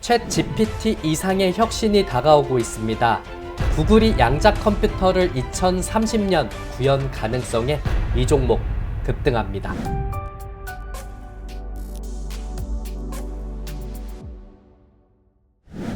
챗 GPT 이상의 혁신이 다가오고 있습니다. 구글이 양자 컴퓨터를 2030년 구현 가능성에 이 종목 급등합니다.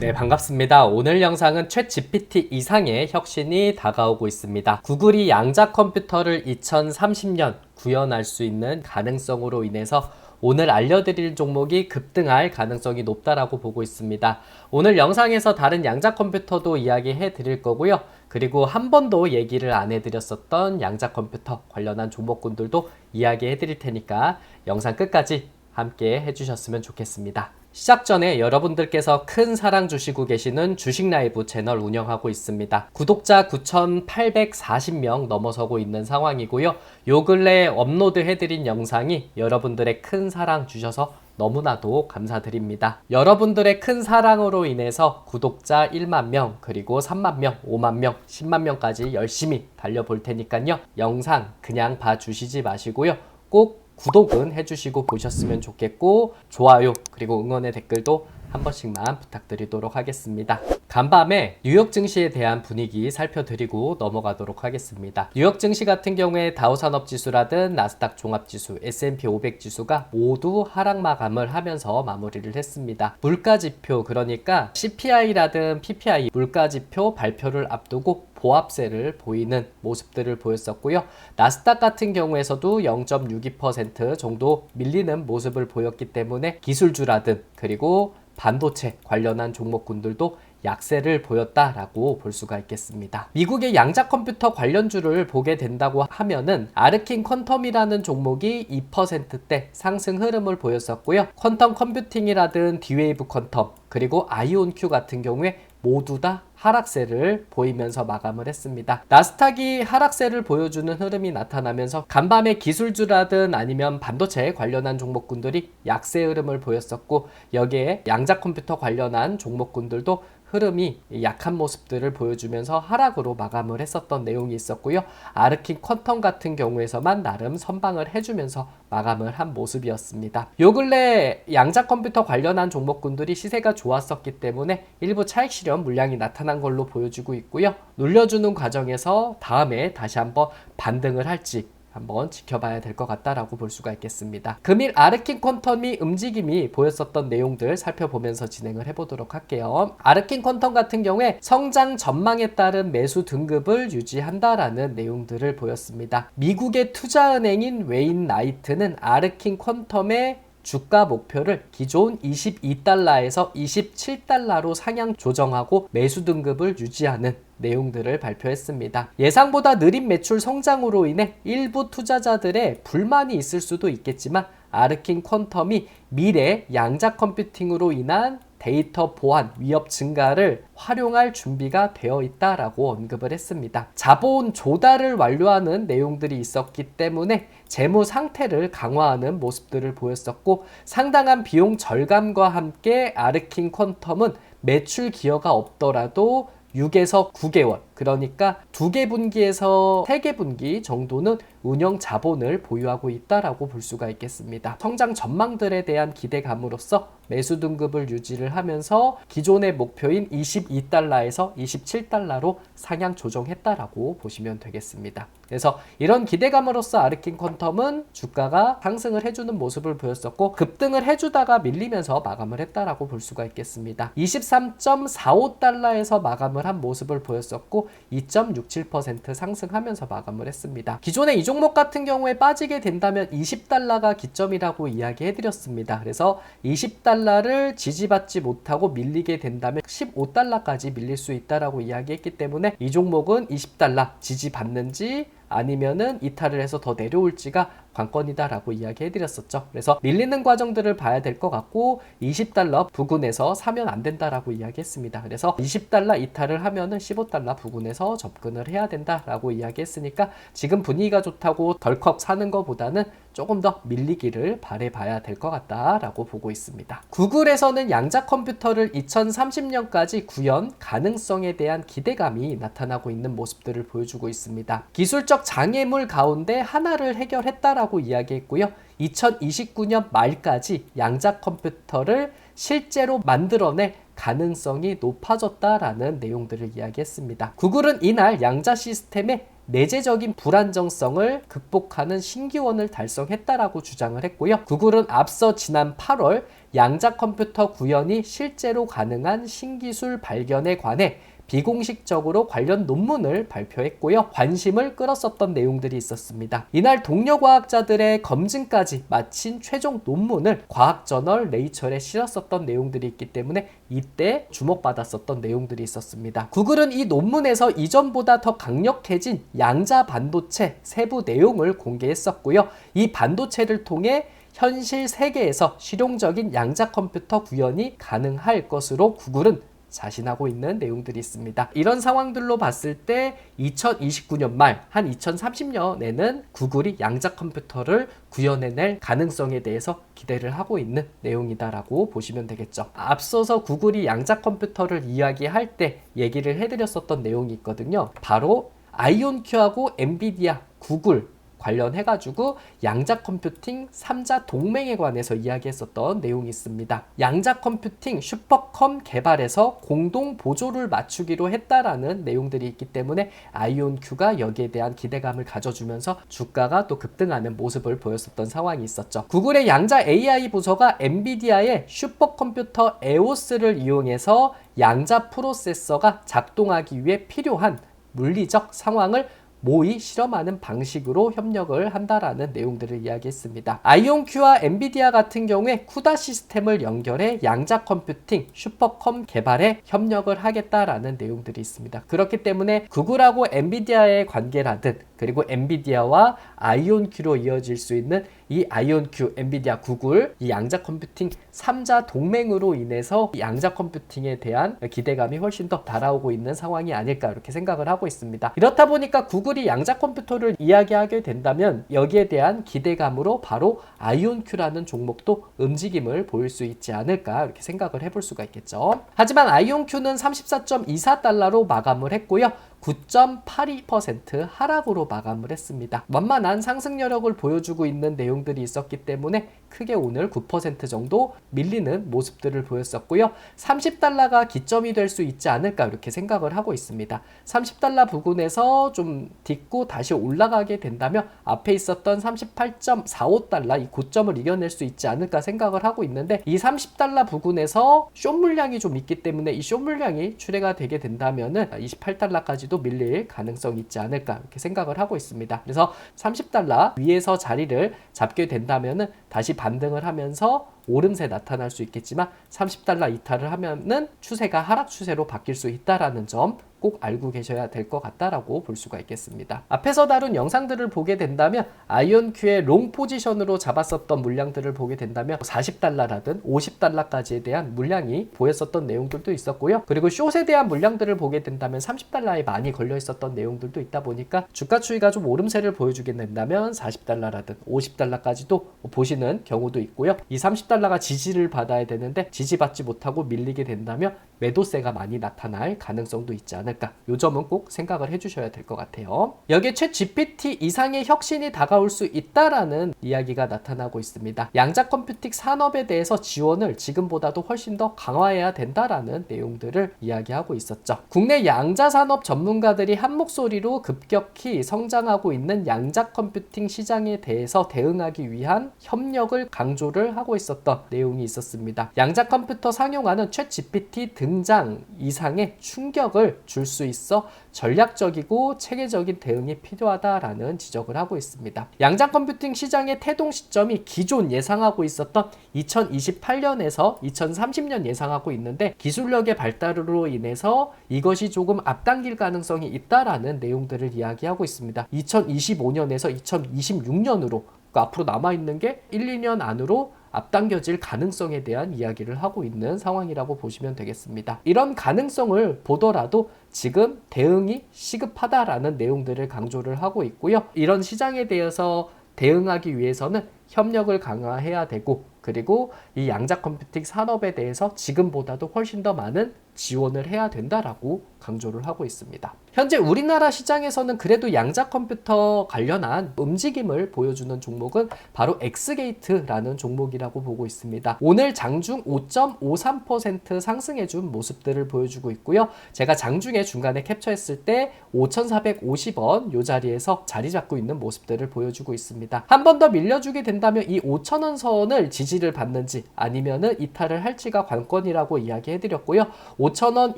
네, 반갑습니다. 오늘 영상은 챗 GPT 이상의 혁신이 다가오고 있습니다. 구글이 양자 컴퓨터를 2030년 구현할 수 있는 가능성으로 인해서 오늘 알려드릴 종목이 급등할 가능성이 높다라고 보고 있습니다. 오늘 영상에서 다른 양자 컴퓨터도 이야기해 드릴 거고요. 그리고 한 번도 얘기를 안 해드렸었던 양자 컴퓨터 관련한 종목군들도 이야기해 드릴 테니까 영상 끝까지 함께 해주셨으면 좋겠습니다. 시작 전에 여러분들께서 큰 사랑 주시고 계시는 주식라이브 채널 운영하고 있습니다. 구독자 9,840명 넘어서고 있는 상황이고요. 요 근래 업로드 해드린 영상이 여러분들의 큰 사랑 주셔서 너무나도 감사드립니다. 여러분들의 큰 사랑으로 인해서 구독자 1만 명, 그리고 3만 명, 5만 명, 10만 명까지 열심히 달려볼 테니까요. 영상 그냥 봐주시지 마시고요. 꼭 구독은 해주시고 보셨으면 좋겠고, 좋아요 그리고 응원의 댓글도 한 번씩만 부탁드리도록 하겠습니다. 간밤에 뉴욕 증시에 대한 분위기 살펴드리고 넘어가도록 하겠습니다. 뉴욕 증시 같은 경우에 다우산업지수라든 나스닥 종합지수, S&P 500 지수가 모두 하락 마감을 하면서 마무리를 했습니다. 물가지표, 그러니까 CPI라든 PPI 물가지표 발표를 앞두고 보합세를 보이는 모습들을 보였었고요. 나스닥 같은 경우에서도 0.62% 정도 밀리는 모습을 보였기 때문에 기술주라든 그리고 반도체 관련한 종목군들도 약세를 보였다라고 볼 수가 있겠습니다. 미국의 양자 컴퓨터 관련주를 보게 된다고 하면은 아르킨 퀀텀이라는 종목이 2%대 상승 흐름을 보였었고요. 퀀텀 컴퓨팅이라든 D-Wave 퀀텀 그리고 아이온큐 같은 경우에 모두 다 하락세를 보이면서 마감을 했습니다. 나스닥이 하락세를 보여주는 흐름이 나타나면서 간밤에 기술주라든 아니면 반도체 관련한 종목군들이 약세 흐름을 보였었고, 여기에 양자 컴퓨터 관련한 종목군들도 흐름이 약한 모습들을 보여주면서 하락으로 마감을 했었던 내용이 있었고요. 아르킨 퀀텀 같은 경우에서만 나름 선방을 해주면서 마감을 한 모습이었습니다. 요 근래 양자 컴퓨터 관련한 종목군들이 시세가 좋았었기 때문에 일부 차익 실현 물량이 나타난 걸로 보여지고 있고요. 눌려주는 과정에서 다음에 다시 한번 반등을 할지 한번 지켜봐야 될 것 같다라고 볼 수가 있겠습니다. 금일 아르킨 퀀텀이 움직임이 보였었던 내용들 살펴보면서 진행을 해보도록 할게요. 아르킨 퀀텀 같은 경우에 성장 전망에 따른 매수 등급을 유지한다라는 내용들을 보였습니다. 미국의 투자은행인 웨인라이트는 아르킨 퀀텀의 주가 목표를 기존 22달러에서 27달러로 상향 조정하고 매수 등급을 유지하는 내용들을 발표했습니다. 예상보다 느린 매출 성장으로 인해 일부 투자자들의 불만이 있을 수도 있겠지만 아르킨 퀀텀이 미래 양자 컴퓨팅으로 인한 데이터 보안 위협 증가를 활용할 준비가 되어 있다라고 언급을 했습니다. 자본 조달을 완료하는 내용들이 있었기 때문에 재무 상태를 강화하는 모습들을 보였었고, 상당한 비용 절감과 함께 아르킨 퀀텀은 매출 기여가 없더라도 6에서 9개월, 그러니까 2개 분기에서 3개 분기 정도는 운영 자본을 보유하고 있다라고 볼 수가 있겠습니다. 성장 전망들에 대한 기대감으로써 매수 등급을 유지를 하면서 기존의 목표인 22달러에서 27달러로 상향 조정했다라고 보시면 되겠습니다. 그래서 이런 기대감으로써 아르킨 퀀텀은 주가가 상승을 해주는 모습을 보였었고, 급등을 해주다가 밀리면서 마감을 했다라고 볼 수가 있겠습니다. 23.45달러에서 마감을 한 모습을 보였었고 2.67% 상승하면서 마감을 했습니다. 기존에 이 종목 같은 경우에 빠지게 된다면 20달러가 기점이라고 이야기해드렸습니다. 그래서 20달러를 지지받지 못하고 밀리게 된다면 15달러까지 밀릴 수 있다라고 이야기했기 때문에 이 종목은 20달러 지지받는지 아니면은 이탈을 해서 더 내려올지가 관건이다라고 이야기해드렸었죠. 그래서 밀리는 과정들을 봐야 될 것 같고 20달러 부근에서 사면 안 된다라고 이야기했습니다. 그래서 20달러 이탈을 하면은 15달러 부근에서 접근을 해야 된다라고 이야기했으니까 지금 분위기가 좋다고 덜컥 사는 것보다는 조금 더 밀리기를 바라봐야 될 것 같다라고 보고 있습니다. 구글에서는 양자 컴퓨터를 2030년까지 구현 가능성에 대한 기대감이 나타나고 있는 모습들을 보여주고 있습니다. 기술적 장애물 가운데 하나를 해결했다라고 이야기했고요. 2029년 말까지 양자 컴퓨터를 실제로 만들어낼 가능성이 높아졌다라는 내용들을 이야기했습니다. 구글은 이날 양자 시스템의 내재적인 불안정성을 극복하는 신기원을 달성했다라고 주장을 했고요. 구글은 앞서 지난 8월 양자 컴퓨터 구현이 실제로 가능한 신기술 발견에 관해 비공식적으로 관련 논문을 발표했고요. 관심을 끌었었던 내용들이 있었습니다. 이날 동료 과학자들의 검증까지 마친 최종 논문을 과학저널 네이처에 실었었던 내용들이 있기 때문에 이때 주목받았었던 내용들이 있었습니다. 구글은 이 논문에서 이전보다 더 강력해진 양자 반도체 세부 내용을 공개했었고요. 이 반도체를 통해 현실 세계에서 실용적인 양자 컴퓨터 구현이 가능할 것으로 구글은 자신하고 있는 내용들이 있습니다. 이런 상황들로 봤을 때 2029년 말, 한 2030년에는 구글이 양자 컴퓨터를 구현해낼 가능성에 대해서 기대를 하고 있는 내용이다라고 보시면 되겠죠. 앞서서 구글이 양자 컴퓨터를 이야기할 때 얘기를 해드렸었던 내용이 있거든요. 바로 아이온큐하고 엔비디아, 구글 관련해가지고 양자 컴퓨팅 3자 동맹에 관해서 이야기했었던 내용이 있습니다. 양자 컴퓨팅 슈퍼컴 개발에서 공동 보조를 맞추기로 했다라는 내용들이 있기 때문에 아이온큐가 여기에 대한 기대감을 가져주면서 주가가 또 급등하는 모습을 보였었던 상황이 있었죠. 구글의 양자 AI 부서가 엔비디아의 슈퍼컴퓨터 에오스를 이용해서 양자 프로세서가 작동하기 위해 필요한 물리적 상황을 모의 실험하는 방식으로 협력을 한다라는 내용들을 이야기했습니다. 아이온큐와 엔비디아 같은 경우에 쿠다 시스템을 연결해 양자 컴퓨팅 슈퍼컴 개발에 협력을 하겠다라는 내용들이 있습니다. 그렇기 때문에 구글하고 엔비디아의 관계라든 그리고 엔비디아와 아이온큐로 이어질 수 있는 이 아이온큐, 엔비디아, 구글 이 양자 컴퓨팅 3자 동맹으로 인해서 양자 컴퓨팅에 대한 기대감이 훨씬 더 달아오고 있는 상황이 아닐까 이렇게 생각을 하고 있습니다. 이렇다 보니까 구글이 양자 컴퓨터를 이야기하게 된다면 여기에 대한 기대감으로 바로 아이온큐라는 종목도 움직임을 보일 수 있지 않을까 이렇게 생각을 해볼 수가 있겠죠. 하지만 아이온큐는 34.24달러로 마감을 했고요. 9.82% 하락으로 마감을 했습니다. 완만한 상승 여력을 보여주고 있는 내용들이 있었기 때문에 크게 오늘 9% 정도 밀리는 모습들을 보였었고요. 30달러가 기점이 될 수 있지 않을까 이렇게 생각을 하고 있습니다. 30달러 부근에서 좀 딛고 다시 올라가게 된다면 앞에 있었던 38.45달러 이 고점을 이겨낼 수 있지 않을까 생각을 하고 있는데 이 30달러 부근에서 숏 물량이 좀 있기 때문에 이 숏 물량이 출회가 되게 된다면은 28달러까지 밀릴 가능성이 있지 않을까 이렇게 생각을 하고 있습니다. 그래서 30달러 위에서 자리를 잡게 된다면은 다시 반등을 하면서 오름세 나타날 수 있겠지만 30달러 이탈을 하면은 추세가 하락 추세로 바뀔 수 있다라는 점 꼭 알고 계셔야 될 것 같다라고 볼 수가 있겠습니다. 앞에서 다룬 영상들을 보게 된다면 아이온큐의 롱 포지션으로 잡았었던 물량들을 보게 된다면 40달러라든 50달러까지에 대한 물량이 보였었던 내용들도 있었고요. 그리고 숏에 대한 물량들을 보게 된다면 30달러에 많이 걸려 있었던 내용들도 있다 보니까 주가 추이가 좀 오름세를 보여주게 된다면 40달러라든 50달러까지도 보시는 경우도 있고요. 이 30달러가 지지를 받아야 되는데 지지받지 못하고 밀리게 된다면 매도세가 많이 나타날 가능성도 있지 않을까. 이 점은 꼭 생각을 해주셔야 될 것 같아요. 여기에 챗 GPT 이상의 혁신이 다가올 수 있다라는 이야기가 나타나고 있습니다. 양자 컴퓨팅 산업에 대해서 지원을 지금보다도 훨씬 더 강화해야 된다라는 내용들을 이야기하고 있었죠. 국내 양자 산업 전문가들이 한 목소리로 급격히 성장하고 있는 양자 컴퓨팅 시장에 대해서 대응하기 위한 협력을 강조를 하고 있었던 내용이 있었습니다. 양자 컴퓨터 상용화는 챗 GPT 등장 이상의 충격을 줄 수 있어 전략적이고 체계적인 대응이 필요하다라는 지적을 하고 있습니다. 양자 컴퓨팅 시장의 태동 시점이 기존 예상하고 있었던 2028년에서 2030년 예상하고 있는데 기술력의 발달으로 인해서 이것이 조금 앞당길 가능성이 있다라는 내용들을 이야기하고 있습니다. 2025년에서 2026년으로 앞으로 남아있는 게 1, 2년 안으로 앞당겨질 가능성에 대한 이야기를 하고 있는 상황이라고 보시면 되겠습니다. 이런 가능성을 보더라도 지금 대응이 시급하다라는 내용들을 강조를 하고 있고요. 이런 시장에 대해서 대응하기 위해서는 협력을 강화해야 되고, 그리고 이 양자 컴퓨팅 산업에 대해서 지금보다도 훨씬 더 많은 지원을 해야 된다라고 강조를 하고 있습니다. 현재 우리나라 시장에서는 그래도 양자 컴퓨터 관련한 움직임을 보여주는 종목은 바로 엑스게이트라는 종목이라고 보고 있습니다. 오늘 장중 5.53% 상승해준 모습들을 보여주고 있고요. 제가 장중에 중간에 캡처했을 때 5,450원 이 자리에서 자리 잡고 있는 모습들을 보여주고 있습니다. 한 번 더 밀려주게 된다면 이 5,000원 선을 지지를 받는지 아니면은 이탈을 할지가 관건이라고 이야기해드렸고요. 5,000원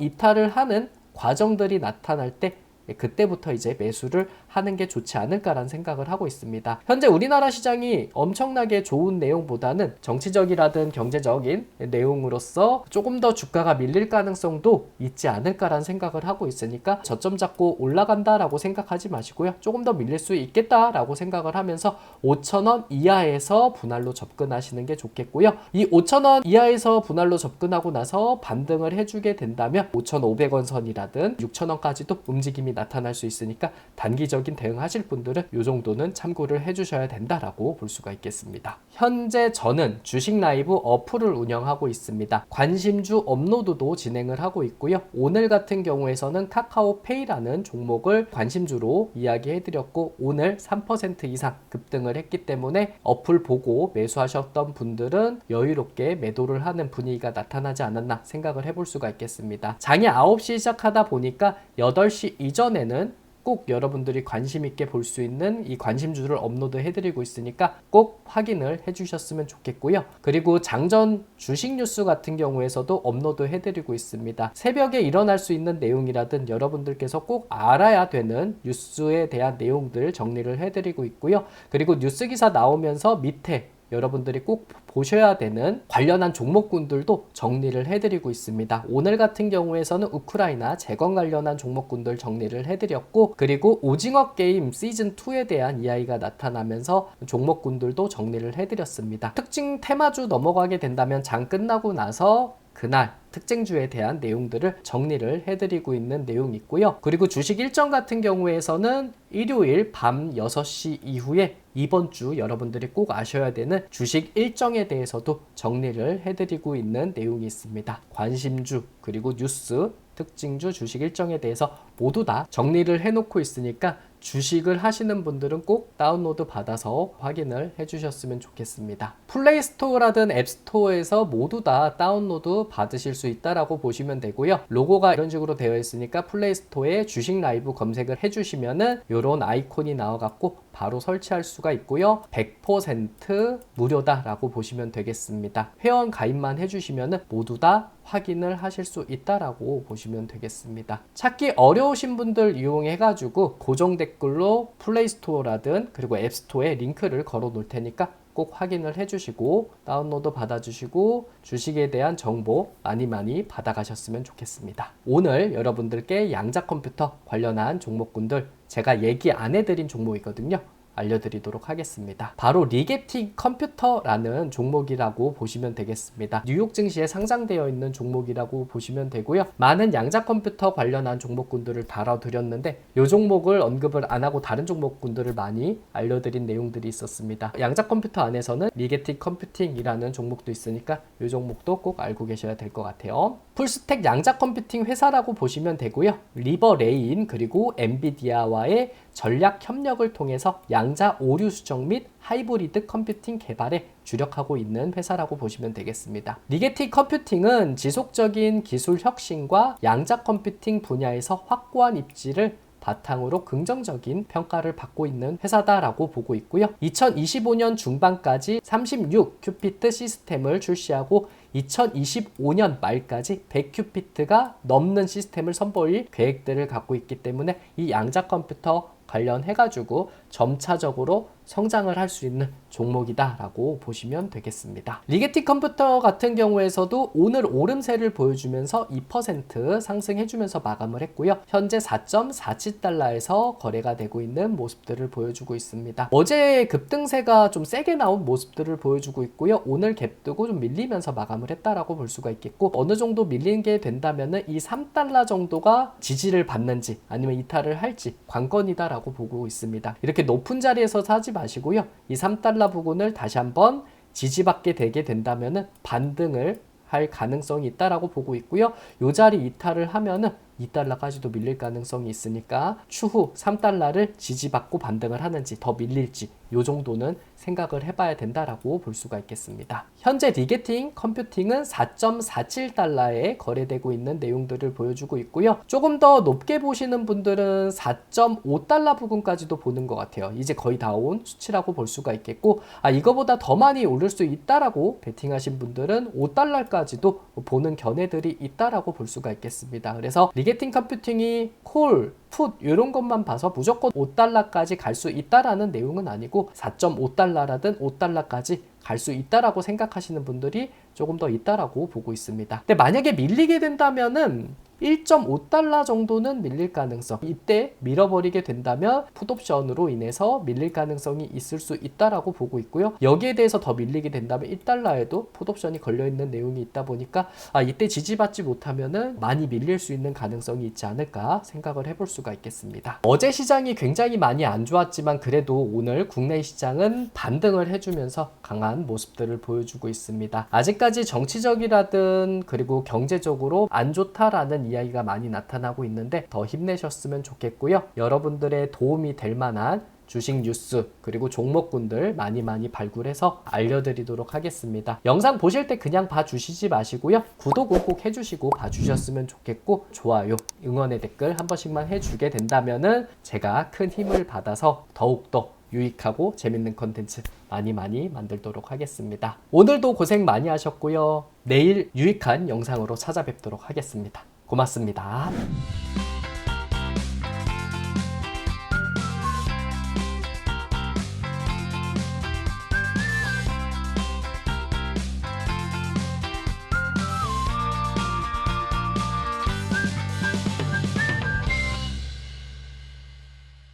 이탈을 하는 과정들이 나타날 때 그때부터 이제 매수를 하는 게 좋지 않을까라는 생각을 하고 있습니다. 현재 우리나라 시장이 엄청나게 좋은 내용보다는 정치적이라든 경제적인 내용으로서 조금 더 주가가 밀릴 가능성도 있지 않을까라는 생각을 하고 있으니까 저점 잡고 올라간다라고 생각하지 마시고요. 조금 더 밀릴 수 있겠다라고 생각을 하면서 5,000원 이하에서 분할로 접근하시는 게 좋겠고요. 이 5,000원 이하에서 분할로 접근하고 나서 반등을 해주게 된다면 5,500원 선이라든 6,000원까지도 움직임이 나타날 수 있으니까 단기적인 대응하실 분들은 이 정도는 참고를 해주셔야 된다라고 볼 수가 있겠습니다. 현재 저는 주식 라이브 어플을 운영하고 있습니다. 관심주 업로드도 진행을 하고 있고요. 오늘 같은 경우에서는 카카오페이라는 종목을 관심주로 이야기해드렸고 오늘 3% 이상 급등을 했기 때문에 어플 보고 매수하셨던 분들은 여유롭게 매도를 하는 분위기가 나타나지 않았나 생각을 해볼 수가 있겠습니다. 장이 9시 시작하다 보니까 8시 이전에는 꼭 여러분들이 관심 있게 볼 수 있는 이 관심주를 업로드 해드리고 있으니까 꼭 확인을 해주셨으면 좋겠고요. 그리고 장전 주식 뉴스 같은 경우에서도 업로드 해드리고 있습니다. 새벽에 일어날 수 있는 내용이라든 여러분들께서 꼭 알아야 되는 뉴스에 대한 내용들 정리를 해드리고 있고요. 그리고 뉴스 기사 나오면서 밑에 여러분들이 꼭 보셔야 되는 관련한 종목군들도 정리를 해드리고 있습니다. 오늘 같은 경우에서는 우크라이나 재건 관련한 종목군들 정리를 해드렸고 그리고 오징어 게임 시즌2에 대한 이야기가 나타나면서 종목군들도 정리를 해드렸습니다. 특징 테마주 넘어가게 된다면 장 끝나고 나서 그날 특징주에 대한 내용들을 정리를 해드리고 있는 내용이 있고요. 그리고 주식 일정 같은 경우에서는 일요일 밤 6시 이후에 이번 주 여러분들이 꼭 아셔야 되는 주식 일정에 대해서도 정리를 해드리고 있는 내용이 있습니다. 관심주 그리고 뉴스 특징주 주식 일정에 대해서 모두 다 정리를 해놓고 있으니까 주식을 하시는 분들은 꼭 다운로드 받아서 확인을 해주셨으면 좋겠습니다. 플레이스토어라든 앱스토어에서 모두 다 다운로드 받으실 수 있다라고 보시면 되고요. 로고가 이런 식으로 되어 있으니까 플레이스토어에 주식 라이브 검색을 해주시면은 이런 아이콘이 나와갖고 바로 설치할 수가 있고요. 100% 무료다라고 보시면 되겠습니다. 회원 가입만 해주시면은 모두 다 확인을 하실 수 있다라고 보시면 되겠습니다. 찾기 어려우신 분들 이용해가지고 고정 댓글로 플레이스토어라든 그리고 앱스토어에 링크를 걸어 놓을 테니까 꼭 확인을 해주시고 다운로드 받아주시고 주식에 대한 정보 많이 받아가셨으면 좋겠습니다. 오늘 여러분들께 양자 컴퓨터 관련한 종목군들 제가 얘기 안 해드린 종목이거든요. 알려드리도록 하겠습니다. 바로 리게팅 컴퓨터라는 종목이라고 보시면 되겠습니다. 뉴욕 증시에 상장되어 있는 종목이라고 보시면 되고요. 많은 양자 컴퓨터 관련한 종목군들을 다뤄드렸는데 이 종목을 언급을 안 하고 다른 종목군들을 많이 알려드린 내용들이 있었습니다. 양자 컴퓨터 안에서는 리게팅 컴퓨팅이라는 종목도 있으니까 이 종목도 꼭 알고 계셔야 될 것 같아요. 풀스택 양자 컴퓨팅 회사라고 보시면 되고요. 리버레인 그리고 엔비디아와의 전략 협력을 통해서 양자 오류 수정 및 하이브리드 컴퓨팅 개발에 주력하고 있는 회사라고 보시면 되겠습니다. 리게팅 컴퓨팅은 지속적인 기술 혁신과 양자 컴퓨팅 분야에서 확고한 입지를 바탕으로 긍정적인 평가를 받고 있는 회사다라고 보고 있고요. 2025년 중반까지 36큐피트 시스템을 출시하고 2025년 말까지 100큐피트가 넘는 시스템을 선보일 계획들을 갖고 있기 때문에 이 양자 컴퓨터 관련해가지고 점차적으로 성장을 할 수 있는 종목이다 라고 보시면 되겠습니다. 리게팅 컴퓨터 같은 경우에서도 오늘 오름세를 보여주면서 2% 상승해주면서 마감을 했고요. 현재 4.47달러에서 거래가 되고 있는 모습들을 보여주고 있습니다. 어제 급등세가 좀 세게 나온 모습들을 보여주고 있고요. 오늘 갭뜨고 좀 밀리면서 마감을 했다라고 볼 수가 있겠고 어느 정도 밀리게 된다면은 이 3달러 정도가 지지를 받는지 아니면 이탈을 할지 관건이다라고 된다라고 보고 있습니다. 이렇게 높은 자리에서 사지 마시고요. 이 3달러 부근을 다시 한번 지지받게 되게 된다면은 반등을 할 가능성이 있다라고 보고 있고요. 이 자리 이탈을 하면은 2달러까지도 밀릴 가능성이 있으니까 추후 3달러를 지지받고 반등을 하는지 더 밀릴지 이 정도는 생각을 해봐야 된다라고 볼 수가 있겠습니다. 현재 리게팅 컴퓨팅은 4.47달러에 거래되고 있는 내용들을 보여주고 있고요. 조금 더 높게 보시는 분들은 4.5달러 부근까지도 보는 것 같아요. 이제 거의 다 온 수치라고 볼 수가 있겠고, 이거보다 더 많이 오를 수 있다라고 베팅하신 분들은 5달러까지도 보는 견해들이 있다라고 볼 수가 있겠습니다. 그래서 리게팅 컴퓨팅이 콜, 풋 이런 것만 봐서 무조건 5달러까지 갈 수 있다라는 내용은 아니고 4.5달러라든 5달러까지 갈 수 있다라고 생각하시는 분들이 조금 더 있다라고 보고 있습니다. 근데 만약에 밀리게 된다면은 1.5달러 정도는 밀릴 가능성, 이때 밀어버리게 된다면 풋옵션으로 인해서 밀릴 가능성이 있을 수 있다라고 보고 있고요. 여기에 대해서 더 밀리게 된다면 1달러에도 풋옵션이 걸려있는 내용이 있다 보니까 이때 지지받지 못하면은 많이 밀릴 수 있는 가능성이 있지 않을까 생각을 해볼 수가 있겠습니다. 어제 시장이 굉장히 많이 안 좋았지만 그래도 오늘 국내 시장은 반등을 해주면서 강한 모습들을 보여주고 있습니다. 아직까지 정치적이라든 그리고 경제적으로 안 좋다라는 이야기가 많이 나타나고 있는데 더 힘내셨으면 좋겠고요. 여러분들의 도움이 될 만한 주식 뉴스 그리고 종목군들 많이 발굴해서 알려드리도록 하겠습니다. 영상 보실 때 그냥 봐주시지 마시고요. 구독을 꼭 해주시고 봐주셨으면 좋겠고, 좋아요, 응원의 댓글 한 번씩만 해주게 된다면은 제가 큰 힘을 받아서 더욱더 유익하고 재밌는 컨텐츠 많이 만들도록 하겠습니다. 오늘도 고생 많이 하셨고요. 내일 유익한 영상으로 찾아뵙도록 하겠습니다. 고맙습니다.